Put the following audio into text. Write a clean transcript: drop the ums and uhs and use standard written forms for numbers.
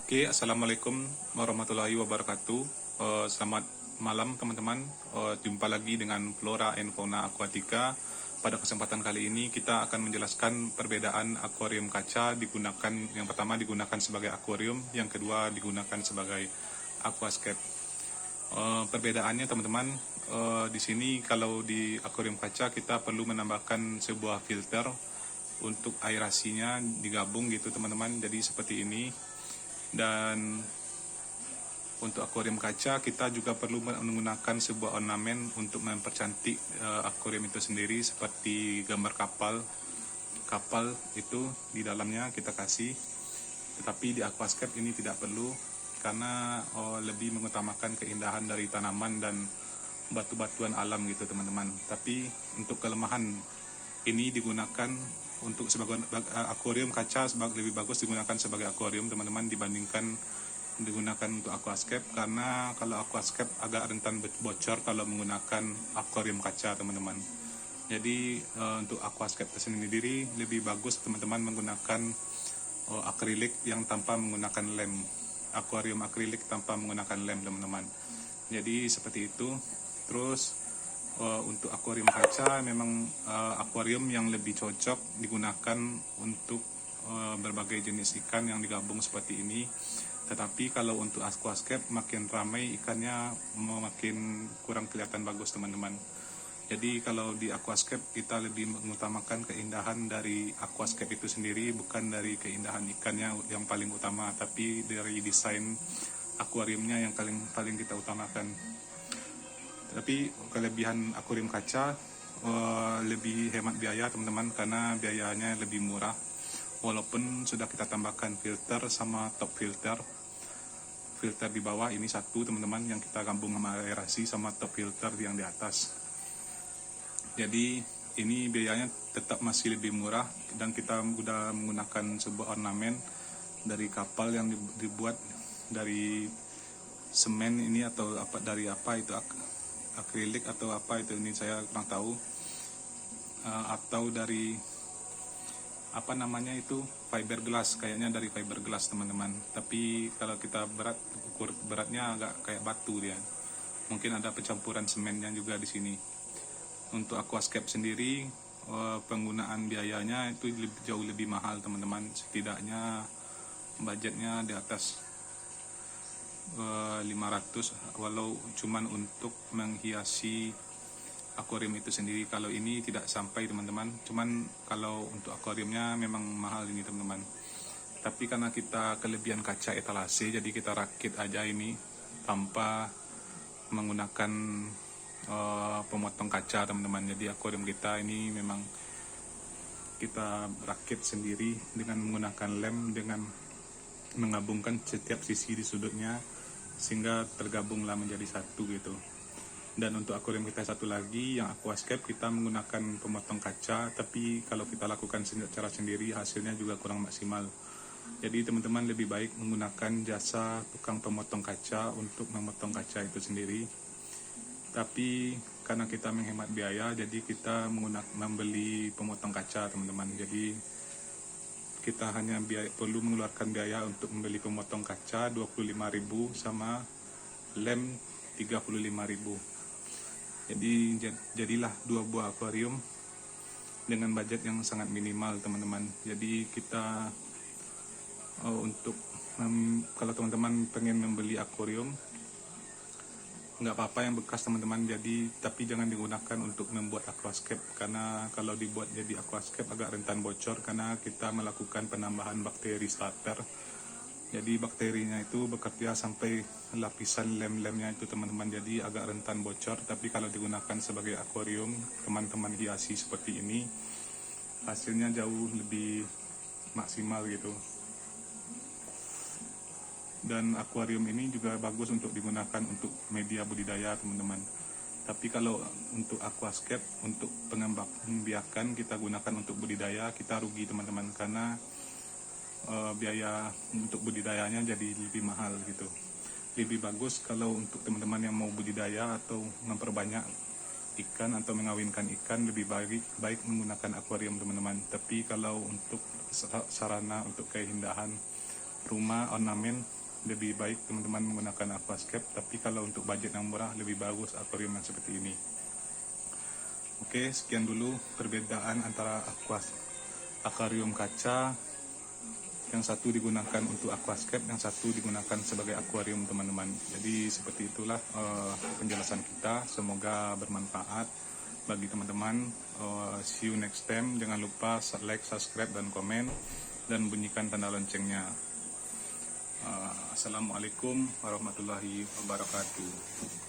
Oke, Assalamualaikum warahmatullahi wabarakatuh. Selamat malam teman-teman. Jumpa lagi dengan Flora and Fauna Aquatica. Pada kesempatan kali ini kita akan menjelaskan perbedaan akuarium kaca digunakan, yang pertama digunakan sebagai akuarium, yang kedua digunakan sebagai aquascape. Perbedaannya teman-teman, di sini kalau di akuarium kaca kita perlu menambahkan sebuah filter untuk aerasinya digabung gitu teman-teman. Jadi seperti ini. Dan untuk akuarium kaca kita juga perlu menggunakan sebuah ornamen untuk mempercantik akuarium itu sendiri, seperti gambar kapal itu di dalamnya kita kasih. Tetapi di aquascape ini tidak perlu karena lebih mengutamakan keindahan dari tanaman dan batu-batuan alam gitu teman-teman. Tapi untuk kelemahan ini digunakan untuk sebagai akuarium kaca lebih bagus digunakan sebagai akuarium teman-teman dibandingkan digunakan untuk aquascape, karena kalau aquascape agak rentan bocor kalau menggunakan akuarium kaca teman-teman. Jadi untuk aquascape sendiri lebih bagus teman-teman menggunakan akrilik yang tanpa menggunakan lem, akuarium akrilik tanpa menggunakan lem teman-teman. Jadi seperti itu. Terus untuk akuarium kaca memang akuarium yang lebih cocok digunakan untuk berbagai jenis ikan yang digabung seperti ini. Tetapi kalau untuk aquascape makin ramai ikannya makin kurang kelihatan bagus teman-teman. Jadi kalau di aquascape kita lebih mengutamakan keindahan dari aquascape itu sendiri, bukan dari keindahan ikannya yang paling utama, tapi dari desain akuariumnya yang paling kita utamakan. Tapi kelebihan akuarium kaca lebih hemat biaya teman-teman, karena biayanya lebih murah. Walaupun sudah kita tambahkan filter sama top filter di bawah ini satu teman-teman, yang kita gabung sama aerasi sama top filter yang di atas. Jadi ini biayanya tetap masih lebih murah, dan kita sudah menggunakan sebuah ornamen dari kapal yang dibuat dari semen ini, atau dari apa itu, akrilik atau apa itu, ini saya kurang tahu, atau dari apa namanya itu, fiberglass, kayaknya dari fiberglass teman-teman. Tapi kalau kita ukur beratnya agak kayak batu dia, mungkin ada pencampuran semennya juga di sini. Untuk aquascape sendiri penggunaan biayanya itu jauh lebih mahal teman-teman, setidaknya budgetnya di atas 500 walau cuman untuk menghiasi akuarium itu sendiri. Kalau ini tidak sampai teman-teman, cuman kalau untuk akuariumnya memang mahal ini teman-teman. Tapi karena kita kelebihan kaca etalase, jadi kita rakit aja ini tanpa menggunakan pemotong kaca teman-teman. Jadi akuarium kita ini memang kita rakit sendiri dengan menggunakan lem, dengan menggabungkan setiap sisi di sudutnya sehingga tergabunglah menjadi satu gitu. Dan untuk akuarium kita satu lagi yang aquascape, kita menggunakan pemotong kaca, tapi kalau kita lakukan secara sendiri hasilnya juga kurang maksimal. Jadi teman-teman lebih baik menggunakan jasa tukang pemotong kaca untuk memotong kaca itu sendiri. Tapi karena kita menghemat biaya, jadi kita membeli pemotong kaca teman-teman. Jadi kita hanya perlu mengeluarkan biaya untuk membeli pemotong kaca 25.000 sama lem 35.000. Jadi jadilah dua buah akuarium dengan budget yang sangat minimal teman-teman. Jadi kita untuk kalau teman-teman pengen membeli akuarium, nggak apa-apa yang bekas teman-teman, tapi jangan digunakan untuk membuat aquascape, karena kalau dibuat jadi aquascape agak rentan bocor karena kita melakukan penambahan bakteri starter. Jadi bakterinya itu bekerja sampai lapisan lem-lemnya itu teman-teman, jadi agak rentan bocor. Tapi kalau digunakan sebagai akuarium, teman-teman hiasi seperti ini, hasilnya jauh lebih maksimal gitu. Dan akuarium ini juga bagus untuk digunakan untuk media budidaya teman-teman. Tapi kalau untuk aquascape, untuk pengembang biakan kita gunakan untuk budidaya, kita rugi teman-teman, karena biaya untuk budidayanya jadi lebih mahal gitu. Lebih bagus kalau untuk teman-teman yang mau budidaya atau memperbanyak ikan atau mengawinkan ikan, lebih baik menggunakan akuarium teman-teman. Tapi kalau untuk sarana untuk keindahan rumah, ornamen, lebih baik teman-teman menggunakan aquascape, tapi kalau untuk budget yang murah lebih bagus akuarium yang seperti ini. Oke, sekian dulu perbedaan antara akuarium kaca. Yang satu digunakan untuk aquascape, yang satu digunakan sebagai akuarium teman-teman. Jadi seperti itulah penjelasan kita. Semoga bermanfaat bagi teman-teman. See you next time. Jangan lupa like, subscribe, dan komen, dan bunyikan tanda loncengnya. Assalamualaikum warahmatullahi wabarakatuh.